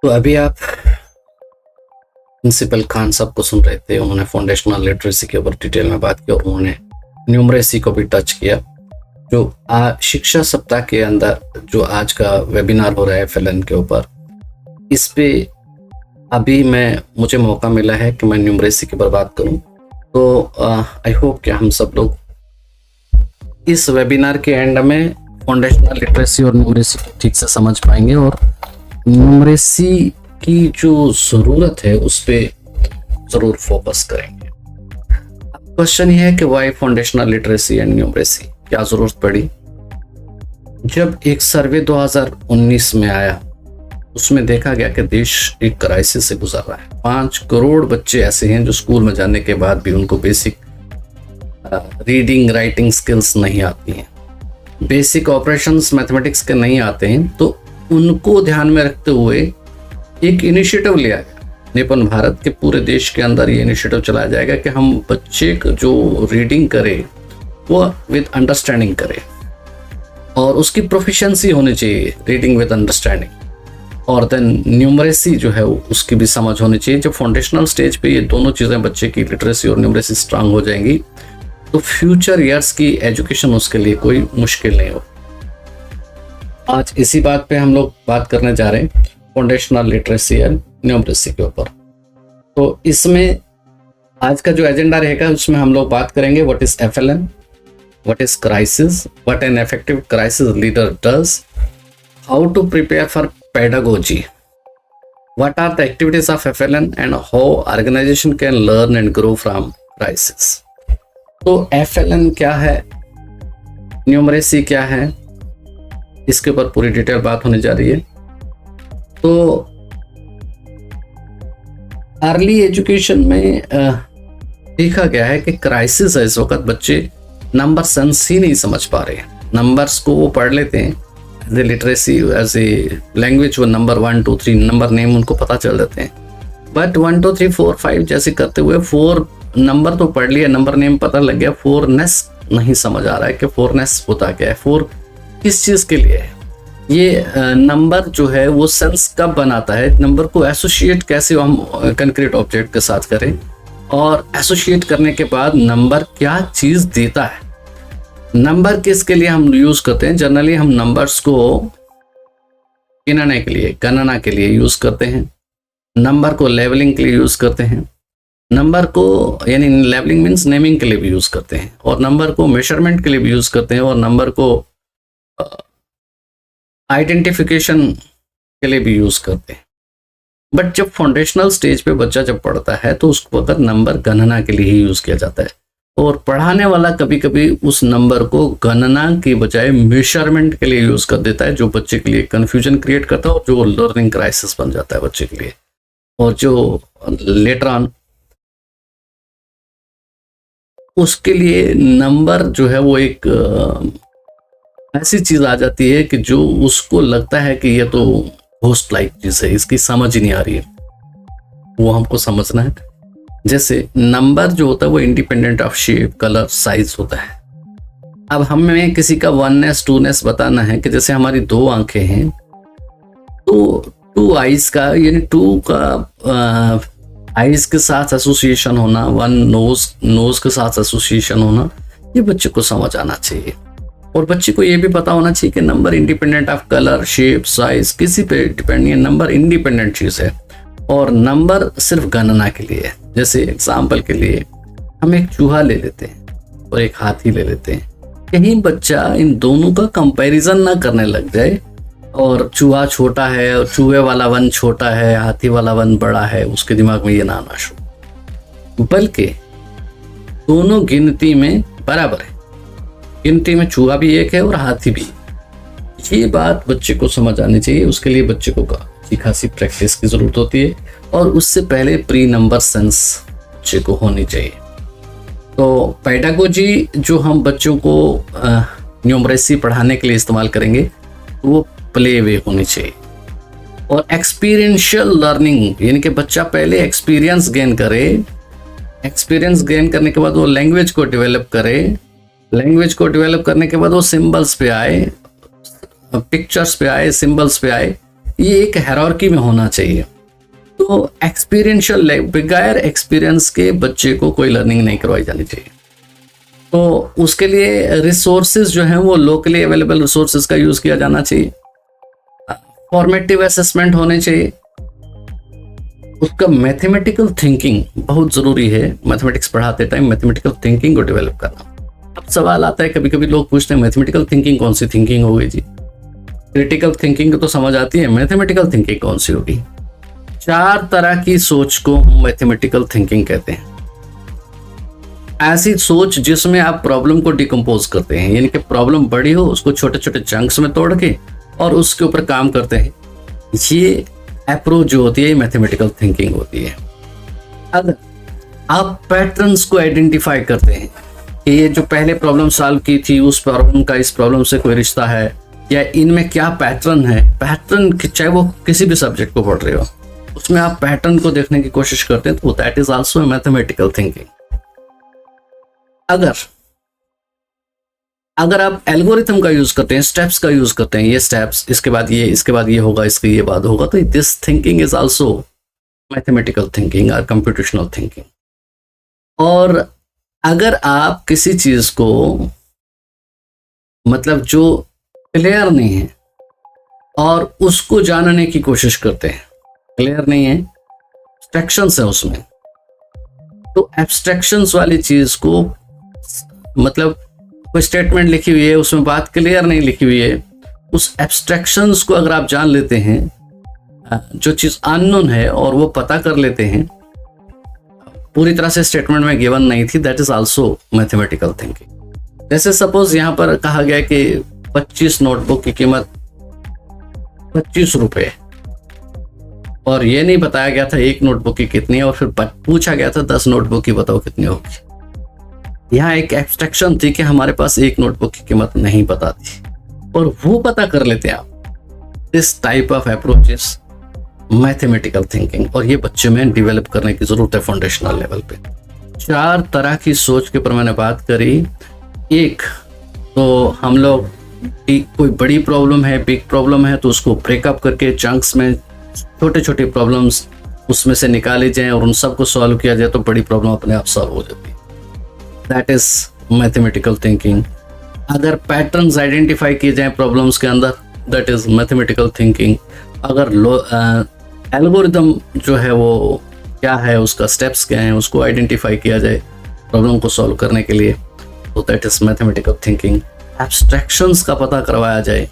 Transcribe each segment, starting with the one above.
तो अभी आप प्रिंसिपल खान साहब को सुन रहे थे। उन्होंने फाउंडेशनल लिटरेसी के ऊपर डिटेल में बात की और उन्होंने न्यूमरेसी को भी टच किया। जो शिक्षा सप्ताह के अंदर जो आज का वेबिनार हो रहा है FLN के ऊपर, इस पे अभी मुझे मौका मिला है कि मैं न्यूमरेसी के ऊपर बात करूं। तो आई होप कि हम सब लोग इस वेबिनार के एंड में फाउंडेशनल लिटरेसी और न्यूमरेसी को ठीक से समझ पाएंगे और न्यूमरेसी की जो ज़रूरत है उस पर ज़रूर फोकस करेंगे। क्वेश्चन ये है कि why foundational literacy and numeracy, क्या ज़रूरत पड़ी? जब एक सर्वे 2019 में आया, उसमें देखा गया कि देश एक क्राइसिस से गुजर रहा है। 5 करोड़ बच्चे ऐसे हैं जो स्कूल में जाने के बाद भी उनको बेसिक रीडिंग राइटिंग स्किल्स नहीं आती हैं, बेसिक ऑपरेशंस मैथमेटिक्स के नहीं आते हैं। तो उनको ध्यान में रखते हुए एक इनिशिएटिव लिया गया। निपुण भारत के पूरे देश के अंदर ये इनिशिएटिव चलाया जाएगा कि हम बच्चे जो रीडिंग करे वो विद अंडरस्टैंडिंग करे और उसकी प्रोफिशिएंसी होनी चाहिए रीडिंग विद अंडरस्टैंडिंग। और देन न्यूमरेसी जो है उसकी भी समझ होनी चाहिए। जब फाउंडेशनल स्टेज पे ये दोनों चीज़ें बच्चे की लिटरेसी और न्यूमरेसी स्ट्रांग हो जाएंगी तो फ्यूचर ईयर्स की एजुकेशन उसके लिए कोई मुश्किल नहीं हो। आज इसी बात पे हम लोग बात करने जा रहे हैं, फाउंडेशनल लिटरेसी एंड न्यूमरेसी के ऊपर। तो इसमें आज का जो एजेंडा रहेगा उसमें हम लोग बात करेंगे what is FLN, what is crisis, what an effective crisis leader does, how to prepare for pedagogy, what are the activities of FLN and how organization can learn and grow from crisis। तो FLN क्या है, numeracy क्या है, इसके ऊपर पूरी detail बात होने जा रही है। तो अर्ली एजुकेशन में देखा गया है कि क्राइसिस है इस वक्त, बच्चे नंबर सेंस ही नहीं समझ पा रहे हैं। नंबर्स को वो पढ़ लेते हैं as a literacy, as a language, वो नंबर 1 2 3 नंबर नेम उनको पता चल जाते हैं, बट 1 2 3 4 5 जैसे करते हुए 4 नंबर तो पढ़ लिया, नंबर नेम पता लग गया, 4नेस नहीं समझ आ रहा है कि 4नेस होता क्या है, 4 किस चीज़ के लिए है। ये नंबर जो है वो सेंस कब बनाता है, नंबर को एसोसिएट कैसे हम कंक्रीट ऑब्जेक्ट के साथ करें और एसोसिएट करने के बाद नंबर क्या चीज़ देता है। नंबर किसके लिए हम यूज़ करते हैं? जनरली हम नंबर्स को गिनने के लिए, गणना के लिए यूज़ करते हैं, नंबर को लेवलिंग के लिए यूज़ करते हैं, नंबर को यानी लेवलिंग मीन्स नेमिंग के लिए भी यूज़ करते हैं, और नंबर को मेजरमेंट के लिए भी यूज़ करते हैं, और नंबर को आइडेंटिफिकेशन के लिए भी यूज़ करते हैं। बट जब फाउंडेशनल स्टेज पे बच्चा जब पढ़ता है तो उस वक्त नंबर गणना के लिए ही यूज़ किया जाता है, और पढ़ाने वाला कभी कभी उस नंबर को गणना की बजाय मेजरमेंट के लिए यूज़ कर देता है, जो बच्चे के लिए कन्फ्यूजन क्रिएट करता है और जो लर्निंग क्राइसिस बन जाता है बच्चे के लिए। और जो लेटर ऑन उसके लिए नंबर जो है वो एक ऐसी चीज़ आ जाती है कि जो उसको लगता है कि ये तो होस्ट लाइक चीज़ है, इसकी समझ ही नहीं आ रही है, वो हमको समझना है। जैसे नंबर जो होता है वो independent of shape, colour, size होता है। अब हमें किसी का 1नेस 2नेस बताना है कि जैसे हमारी 2 आंखें हैं तो 2 आइज का यानी 2 का आइज के साथ एसोसिएशन होना, 1 नोज के साथ एसोसिएशन होना, ये बच्चे को समझ आना चाहिए। और बच्चे को ये भी पता होना चाहिए कि number independent of colour, shape, size किसी पे डिपेंड नहीं है, नंबर इंडिपेंडेंट चीज़ है और नंबर सिर्फ गणना के लिए है। जैसे एग्जाम्पल के लिए हम एक चूहा ले लेते हैं और एक हाथी ले लेते हैं, कहीं बच्चा इन दोनों का कंपैरिजन ना करने लग जाए और चूहा छोटा है और चूहे वाला 1 छोटा है, हाथी वाला 1 बड़ा है, उसके दिमाग में ये ना आना शुरू, बल्कि दोनों गिनती में बराबर है, गिनती में चूहा भी एक है और हाथी भी। ये बात बच्चे को समझ आनी चाहिए। उसके लिए बच्चे को अच्छी खासी प्रैक्टिस की ज़रूरत होती है और उससे पहले प्री नंबर सेंस बच्चे को होनी चाहिए। तो पेडागोजी जो हम बच्चों को न्यूमरेसी पढ़ाने के लिए इस्तेमाल करेंगे वो प्ले वे होनी चाहिए और एक्सपीरियंशियल लर्निंग, यानी कि बच्चा पहले एक्सपीरियंस गेन करे, एक्सपीरियंस गेन करने के बाद वो लैंग्वेज को डेवलप करे, लैंग्वेज को डेवलप करने के बाद वो सिंबल्स पे आए, पिक्चर्स पे आए, सिंबल्स पे आए, ये एक हायरार्की में होना चाहिए। तो एक्सपीरियंशियल, बगैर एक्सपीरियंस के बच्चे को कोई लर्निंग नहीं करवाई जानी चाहिए। तो उसके लिए रिसोर्सेज जो हैं वो लोकली अवेलेबल रिसोर्सेज का यूज़ किया जाना चाहिए। फॉर्मेटिव असेसमेंट होने चाहिए। उसका मैथमेटिकल थिंकिंग बहुत ज़रूरी है। मैथमेटिक्स पढ़ाते टाइम मैथमेटिकल थिंकिंग को डेवलप करना। अब सवाल आता है, कभी कभी लोग पूछते हैं मैथमेटिकल थिंकिंग कौन सी थिंकिंग होगी जी? क्रिटिकल थिंकिंग तो समझ आती है, मैथमेटिकल थिंकिंग कौन सी होगी? 4 तरह की सोच को मैथमेटिकल थिंकिंग कहते हैं। ऐसी सोच जिसमें आप प्रॉब्लम को डिकम्पोज करते हैं, यानी कि प्रॉब्लम बड़ी हो उसको छोटे छोटे चंक्स में तोड़ के और उसके ऊपर काम करते हैं। ये अप्रोच जो होती है मैथमेटिकल थिंकिंग होती है। अगर आप पैटर्न्स को आइडेंटिफाई करते हैं कि ये जो पहले प्रॉब्लम सॉल्व की थी उस प्रॉब्लम का इस प्रॉब्लम से कोई रिश्ता है, या इनमें क्या पैटर्न है, पैटर्न चाहे वो किसी भी सब्जेक्ट को पढ़ रहे हो उसमें आप पैटर्न को देखने की कोशिश करते हैं, तो that is also mathematical thinking. अगर आप एल्गोरिथम का यूज करते हैं, स्टेप्स का यूज करते हैं, ये स्टेप्स इसके बाद ये, इसके बाद ये होगा, इसके ये बाद होगा, तो this thinking is also mathematical thinking और कंप्यूटेशनल थिंकिंग। और अगर आप किसी चीज को मतलब जो क्लियर नहीं है और उसको जानने की कोशिश करते हैं, क्लियर नहीं है, एब्स्ट्रैक्शंस है उसमें, तो एब्स्ट्रैक्शंस वाली चीज को मतलब कोई स्टेटमेंट लिखी हुई है उसमें बात क्लियर नहीं लिखी हुई है, उस एब्स्ट्रैक्शंस को अगर आप जान लेते हैं, जो चीज अननोन है और वो पता कर लेते हैं, पूरी तरह से स्टेटमेंट में गिवन नहीं थी, that is also mathematical thinking. जैसे सपोज यहां पर कहा गया कि 25 नोटबुक की कीमत 25 रुपए, और ये नहीं बताया गया था एक नोटबुक की कितनी है, और फिर पूछा गया था 10 नोटबुक की बताओ कितनी होगी। यहाँ एक एब्स्ट्रैक्शन थी कि हमारे पास एक नोटबुक की कीमत नहीं पता थी, और वो पता कर लेते हैं आप। This type of approach is mathematical thinking, और ये बच्चे में डेवलप करने की जरूरत है फाउंडेशनल लेवल पे। 4 तरह की सोच के ऊपर मैंने बात करी। एक तो हम लोग कोई बड़ी प्रॉब्लम है, बिग प्रॉब्लम है, तो उसको ब्रेकअप करके चंक्स में छोटे छोटे प्रॉब्लम्स उसमें से निकाले जाएं और उन सबको सॉल्व किया जाए, तो बड़ी प्रॉब्लम अपने आप सॉल्व हो जाती है। That is mathematical thinking. अगर पैटर्न्स आइडेंटिफाई किए जाएं प्रॉब्लम्स के अंदर, दैट इज मैथमेटिकल थिंकिंग। अगर एल्गोरिथम जो है वो क्या है, उसका स्टेप्स क्या हैं, उसको आइडेंटिफाई किया जाए प्रॉब्लम को सॉल्व करने के लिए, तो that is mathematical thinking. Abstractions का पता करवाया जाए,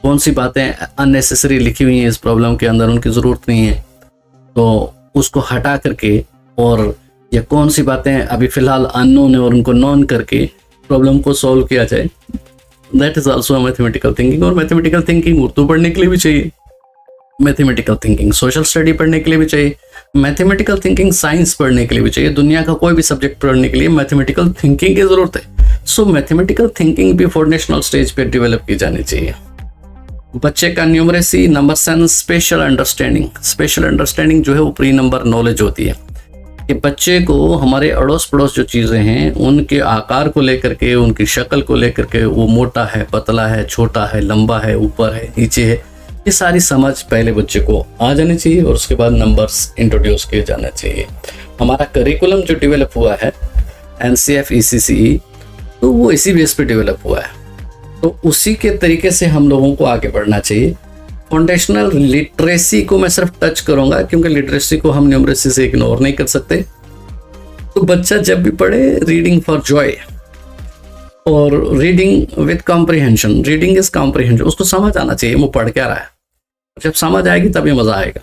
कौन सी बातें अननेसेसरी लिखी हुई हैं इस प्रॉब्लम के अंदर, उनकी ज़रूरत नहीं है, तो उसको हटा करके, और या कौन सी बातें अभी फ़िलहाल अननोन है और उनको नॉन करके प्रॉब्लम को सॉल्व किया जाए, that is also mathematical thinking. और मैथमेटिकल थिंकिंग उर्दू पढ़ने के लिए भी चाहिए, मैथमेटिकल थिंकिंग सोशल स्टडी पढ़ने के लिए भी चाहिए, मैथमेटिकल थिंकिंग साइंस पढ़ने के लिए भी चाहिए। दुनिया का कोई भी सब्जेक्ट पढ़ने के लिए मैथमेटिकल थिंकिंग की ज़रूरत है। सो मैथमेटिकल थिंकिंग भी फाउंडेशनल स्टेज पे डेवलप की जानी चाहिए। बच्चे का numeracy, number sense, special understanding. Special understanding जो है वो प्री नंबर नॉलेज होती है कि बच्चे को हमारे अड़ोस पड़ोस जो चीज़ें हैं उनके आकार को लेकर के, उनकी शक्ल को लेकर के, वो मोटा है, पतला है, छोटा है, लंबा है, ऊपर है, नीचे है, ये सारी समझ पहले बच्चे को आ जानी चाहिए, और उसके बाद नंबर्स इंट्रोड्यूस किए जाना चाहिए। हमारा करिकुलम जो डेवलप हुआ है NCF ECCE, तो वो इसी बेस पे डेवलप हुआ है, तो उसी के तरीके से हम लोगों को आगे बढ़ना चाहिए। फाउंडेशनल लिटरेसी को मैं सिर्फ टच करूंगा, क्योंकि लिटरेसी को हम न्यूमरेसी से इग्नोर नहीं कर सकते। तो बच्चा जब भी पढ़े, रीडिंग फॉर जॉय और reading with comprehension. Reading is comprehension, उसको समझ आना चाहिए वो पढ़ क्या रहा है, जब समझ आएगी तभी मजा आएगा।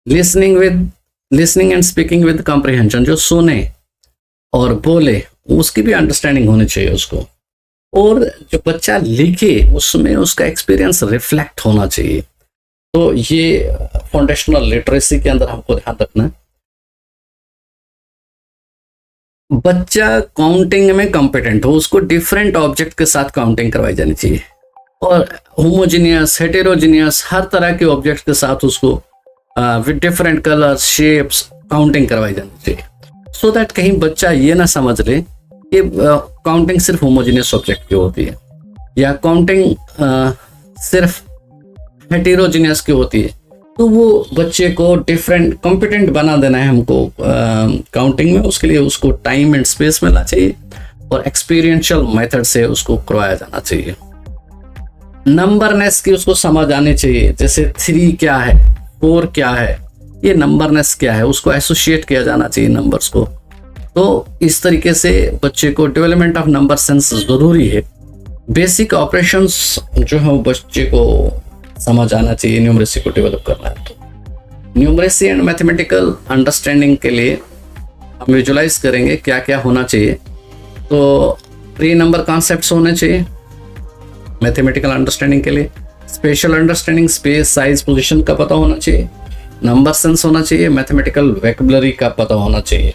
Listening and speaking with comprehension, जो सुने और बोले उसकी भी अंडरस्टैंडिंग होनी चाहिए उसको, और जो बच्चा लिखे उसमें उसका एक्सपीरियंस रिफ्लेक्ट होना चाहिए। तो ये फाउंडेशनल लिटरेसी के अंदर हमको ध्यान रखना है। बच्चा काउंटिंग में कॉम्पिटेंट हो, उसको डिफरेंट ऑब्जेक्ट के साथ काउंटिंग करवाई जानी चाहिए, और होमोजीनियस, हेटेरोजीनियस, हर तरह के ऑब्जेक्ट के साथ उसको with different colours, shapes counting करवाई जानी चाहिए, सो दैट कहीं बच्चा ये ना समझ ले कि काउंटिंग सिर्फ होमोजीनियस ऑब्जेक्ट की होती है, या काउंटिंग सिर्फ हेटेरोजीनियस की होती है, तो वो बच्चे को डिफरेंट कॉम्पिटेंट बना देना है हमको काउंटिंग में। उसके लिए उसको टाइम एंड स्पेस मिलना चाहिए और एक्सपीरियंशियल मेथड से उसको करवाया जाना चाहिए। नंबरनेस की उसको समझ आनी चाहिए, जैसे 3 क्या है, 4 क्या है, ये नंबरनेस क्या है, उसको एसोसिएट किया जाना चाहिए नंबर्स को। तो इस तरीके से बच्चे को डेवलपमेंट ऑफ नंबर सेंस जरूरी है। बेसिक ऑपरेशंस जो है वो बच्चे को समझ आना चाहिए, न्यूमरेसी को डेवलप करना है। तो न्यूमरेसी एंड मैथमेटिकल अंडरस्टैंडिंग के लिए हम विजुलाइज करेंगे क्या क्या होना चाहिए। तो प्री नंबर कॉन्सेप्ट्स होने चाहिए मैथमेटिकल अंडरस्टैंडिंग के लिए। Special understanding, space, size, position का पता होना चाहिए। नंबर सेंस होना चाहिए। मैथमेटिकल वोकैबुलरी का पता होना चाहिए।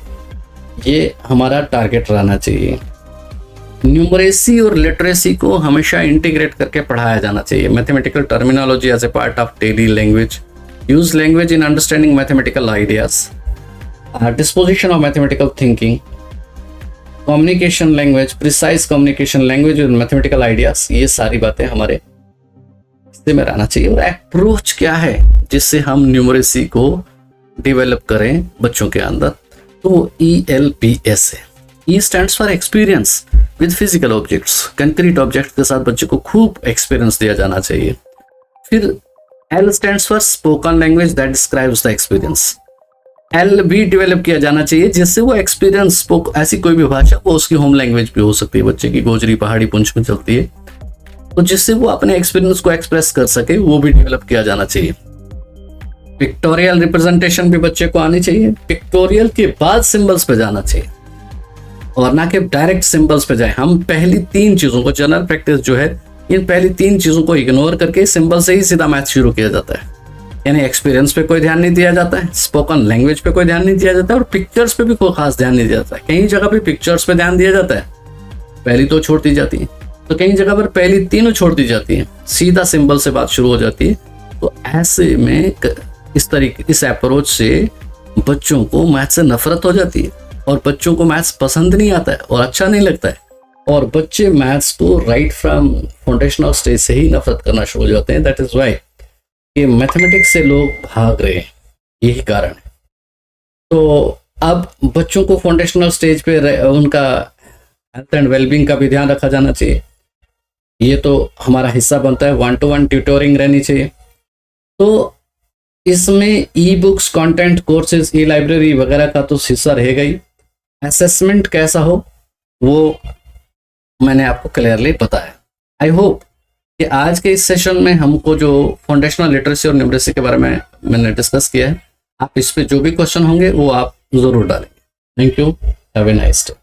ये हमारा टारगेट रहना चाहिए। न्यूमरेसी और लिटरेसी को हमेशा इंटीग्रेट करके पढ़ाया जाना चाहिए। Mathematical terminology as a part of daily language, use language in understanding mathematical ideas, disposition of mathematical thinking, communication language, precise communication language with mathematical ideas, ये सारी बातें हमारे हिस्से में रहना चाहिए। और अप्रोच क्या है जिससे हम न्यूमरेसी को डेवलप करें बच्चों के अंदर, तो ELPS है। E stands for experience with physical objects, concrete object के साथ बच्चे को खूब एक्सपीरियंस दिया जाना चाहिए। फिर L stands for spoken language that describes the experience, L भी डेवलप किया जाना चाहिए जिससे वो एक्सपीरियंस, ऐसी कोई भी भाषा वो उसकी होम लैंग्वेज भी हो सकती है, बच्चे की गोजरी पहाड़ी पुंछ में चलती है, तो जिससे वो अपने एक्सपीरियंस को एक्सप्रेस कर सके, वो भी डेवलप किया जाना चाहिए। पिक्टोरियल रिप्रेजेंटेशन भी बच्चे को आनी चाहिए। पिक्टोरियल के बाद सिंबल्स पे जाना चाहिए और ना कि डायरेक्ट सिंबल्स पे जाए। हम पहली 3 चीजों को, जनरल प्रैक्टिस जो है, इन पहली 3 चीजों को इग्नोर करके सिंबल से ही सीधा मैथ शुरू किया जाता है। यानी एक्सपीरियंस पे कोई ध्यान नहीं दिया जाता है, स्पोकन लैंग्वेज पे कोई ध्यान नहीं दिया जाता है, और पिक्चर्स पे भी कोई खास ध्यान नहीं दिया जाता है। कई जगह पे पिक्चर्स पे ध्यान दिया जाता है, पहली 2 छोड़ दी जाती है, तो कई जगह पर पहली 3 छोड़ दी जाती है, सीधा सिंबल से बात शुरू हो जाती है। तो ऐसे में इस अप्रोच से बच्चों को मैथ से नफरत हो जाती है और बच्चों को मैथ्स पसंद नहीं आता है और अच्छा नहीं लगता है, और बच्चे मैथ्स को राइट फ्रॉम फाउंडेशनल स्टेज से ही नफरत करना शुरू हो जाते हैं। दैट इज वाई कि मैथमेटिक्स से लोग भाग रहे हैं, यही कारण है। तो अब बच्चों को फाउंडेशनल स्टेज पे उनका हेल्थ एंड वेलबींग का भी ध्यान रखा जाना चाहिए। ये तो हमारा हिस्सा बनता है। 1-to-1 ट्यूटोरिंग रहनी चाहिए। तो इसमें ई-बुक्स, कंटेंट, कोर्सेज, ई-लाइब्रेरी वगैरह का तो हिस्सा रहेगा ही। असेसमेंट कैसा हो वो मैंने आपको क्लियरली बताया। आई होप कि आज के इस सेशन में हमको जो फाउंडेशनल लिटरेसी और न्यूमरेसी के बारे में मैंने डिस्कस किया है, आप इस पे जो भी क्वेश्चन होंगे वो आप जरूर डालेंगे। Thank you, have a nice day.